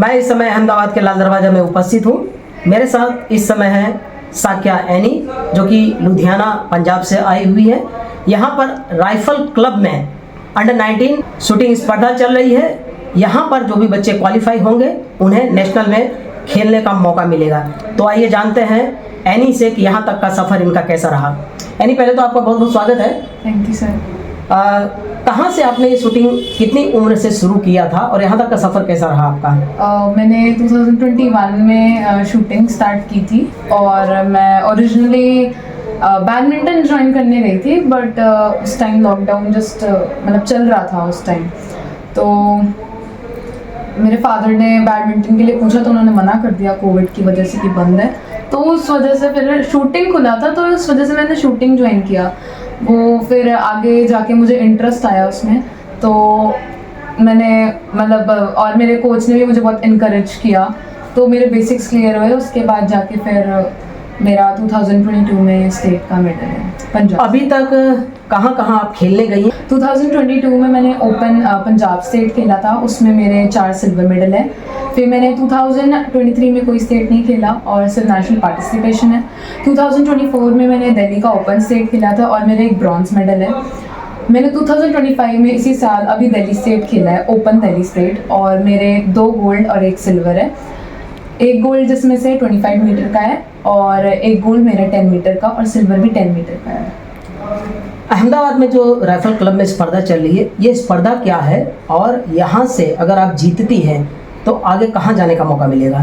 मैं इस समय अहमदाबाद के लाल दरवाजा में उपस्थित हूँ। मेरे साथ इस समय है साक्या एनी, जो कि लुधियाना पंजाब से आई हुई है। यहाँ पर राइफल क्लब में अंडर 19 शूटिंग स्पर्धा चल रही है। यहाँ पर जो भी बच्चे क्वालिफाई होंगे उन्हें नेशनल में खेलने का मौका मिलेगा। तो आइए जानते हैं एनी से कि यहाँ तक का सफ़र इनका कैसा रहा। एनी, पहले तो आपका बहुत बहुत स्वागत है। Thank you sir. कहाँ से आपने ये शूटिंग कितनी उम्र से शुरू किया था और यहाँ तक का सफ़र कैसा रहा आपका? मैंने 2021 में शूटिंग स्टार्ट की थी और मैं ओरिजिनली बैडमिंटन ज्वाइन करने गई थी, बट उस टाइम लॉकडाउन जस्ट मतलब चल रहा था उस टाइम। तो मेरे फादर ने बैडमिंटन के लिए पूछा तो उन्होंने मना कर दिया कोविड की वजह से कि बंद है। तो उस वजह से फिर शूटिंग खुला था, तो उस वजह से मैंने शूटिंग ज्वाइन किया। वो फिर आगे जाके मुझे इंटरेस्ट आया उसमें, तो मैंने मतलब और मेरे कोच ने भी मुझे बहुत इनकरेज किया, तो मेरे बेसिक्स क्लियर हुए। उसके बाद जाके फिर मेरा 2022 में स्टेट का मेडल है पंजाब। अभी तक कहाँ कहाँ आप खेलने गई हैं? 2022 में मैंने ओपन पंजाब स्टेट खेला था, उसमें मेरे 4 सिल्वर मेडल हैं। फिर मैंने 2023 में कोई स्टेट नहीं खेला और सिर्फ नेशनल पार्टिसिपेशन है। 2024 में मैंने दिल्ली का ओपन स्टेट खेला था और मेरे एक ब्रॉन्ज मेडल है। मैंने 2025 में इसी साल अभी दिल्ली स्टेट खेला है, ओपन दिल्ली स्टेट, और मेरे 2 गोल्ड और 1 सिल्वर है। एक गोल्ड जिसमें से 25 मीटर का है और एक गोल्ड मेरा 10 मीटर का और सिल्वर भी 10 मीटर का है। अहमदाबाद में जो राइफल क्लब में स्पर्धा चल रही है, ये स्पर्धा क्या है और यहाँ से अगर आप जीतती हैं तो आगे कहाँ जाने का मौका मिलेगा?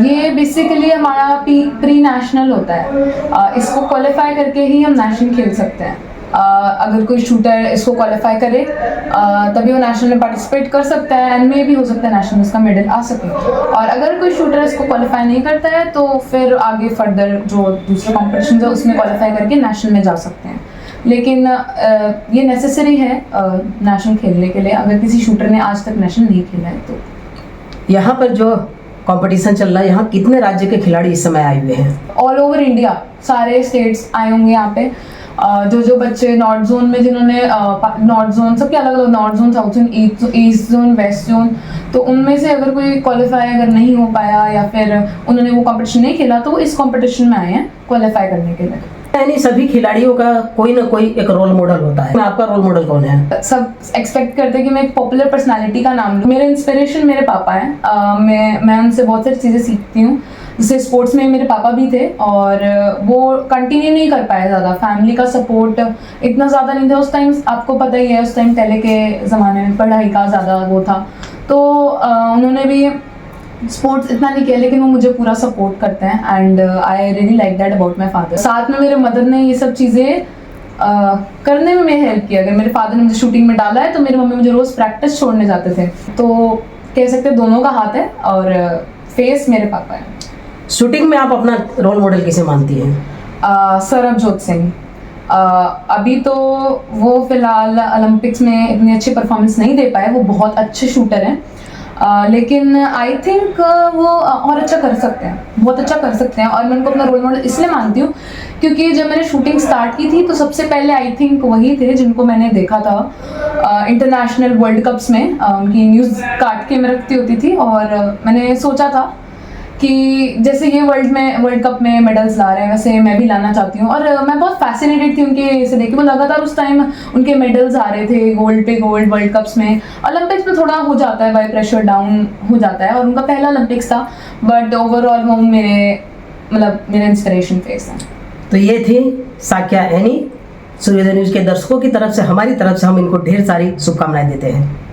ये बेसिकली हमारा प्री नेशनल होता है। इसको क्वालिफाई करके ही हम नेशनल खेल सकते हैं। अगर कोई शूटर इसको क्वालिफाई करे तभी वो नेशनल में पार्टिसिपेट कर सकता है, एंड में भी हो सकता है नेशनल में उसका मेडल आ सके। और अगर कोई शूटर इसको क्वालिफाई नहीं करता है तो फिर आगे फर्दर जो दूसरे कॉम्पिटिशन है उसमें क्वालिफाई करके नेशनल में जा सकते हैं। लेकिन ये नेसेसरी है नेशनल खेलने के लिए, अगर किसी शूटर ने आज तक नेशनल नहीं खेला है तो। यहाँ पर जो कंपटीशन चल रहा है, यहाँ कितने राज्य के खिलाड़ी इस समय आए हुए हैं? ऑल ओवर इंडिया सारे स्टेट्स आए होंगे यहाँ पे। जो बच्चे नॉर्थ जोन में, जिन्होंने नॉर्थ जोन, सबके अलग अलग, north zone, south zone, east zone, west zone, तो उनमें से अगर कोई क्वालिफाई अगर नहीं हो पाया या फिर उन्होंने वो कंपटीशन नहीं खेला तो वो इस कंपटीशन में आए हैं क्वालिफाई करने के लिए। यानी सभी खिलाड़ियों का कोई ना कोई एक रोल मॉडल होता है। आपका रोल मॉडल कौन है? सब एक्सपेक्ट करते हैं कि मैं एक पॉपुलर पर्सनालिटी का नाम लूं। मेरे इंस्पिरेशन मेरे पापा हैं। मैं उनसे बहुत सारी चीज़ें सीखती हूँ। जैसे स्पोर्ट्स में मेरे पापा भी थे और वो कंटिन्यू नहीं कर पाए ज़्यादा, फैमिली का सपोर्ट इतना ज़्यादा नहीं था उस टाइम। आपको पता ही है उस टाइम पहले के ज़माने में पढ़ाई का ज़्यादा वो था, तो उन्होंने भी स्पोर्ट्स इतना नहीं किया, लेकिन वो मुझे पूरा सपोर्ट करते हैं and I really like that about my father. साथ में मेरे मदर ने ये सब चीज़ें करने में मेरी हेल्प की। अगर मेरे फादर ने मुझे शूटिंग में डाला है तो मेरी मम्मी मुझे रोज़ प्रैक्टिस छोड़ने जाते थे। तो कह सकते हैं दोनों का हाथ है और फेस मेरे पापा है। शूटिंग में आप अपना रोल मॉडल किसे मानती हैं? सरबजोत सिंह। अभी तो वो फिलहाल ओलंपिक्स में इतनी अच्छी परफॉर्मेंस नहीं दे पाए, वो बहुत अच्छे शूटर हैं, लेकिन आई थिंक वो और अच्छा कर सकते हैं, बहुत अच्छा कर सकते हैं। और मैं उनको अपना रोल मॉडल इसलिए मानती हूँ क्योंकि जब मैंने शूटिंग स्टार्ट की थी तो सबसे पहले आई थिंक वही थे जिनको मैंने देखा था इंटरनेशनल वर्ल्ड कप्स में। उनकी न्यूज़ काट के मैं रखती होती थी और मैंने सोचा था कि जैसे ये वर्ल्ड कप में मेडल्स ला रहे हैं वैसे मैं भी लाना चाहती हूँ। और मैं बहुत फैसिनेटेड थी उनके इसे देख के। वो लगातार उस टाइम उनके मेडल्स आ रहे थे, गोल्ड पे गोल्ड वर्ल्ड कप्स में। ओलंपिक्स में थोड़ा हो जाता है, बाय प्रेशर डाउन हो जाता है, और उनका पहला ओलंपिक्स था, बट ओवरऑल वो मेरे इंस्पिरेशन फेस है। तो ये थी साक्या एनी। सूर्योदय न्यूज़ के दर्शकों की तरफ से, हमारी तरफ से हम इनको ढेर सारी शुभकामनाएं देते हैं।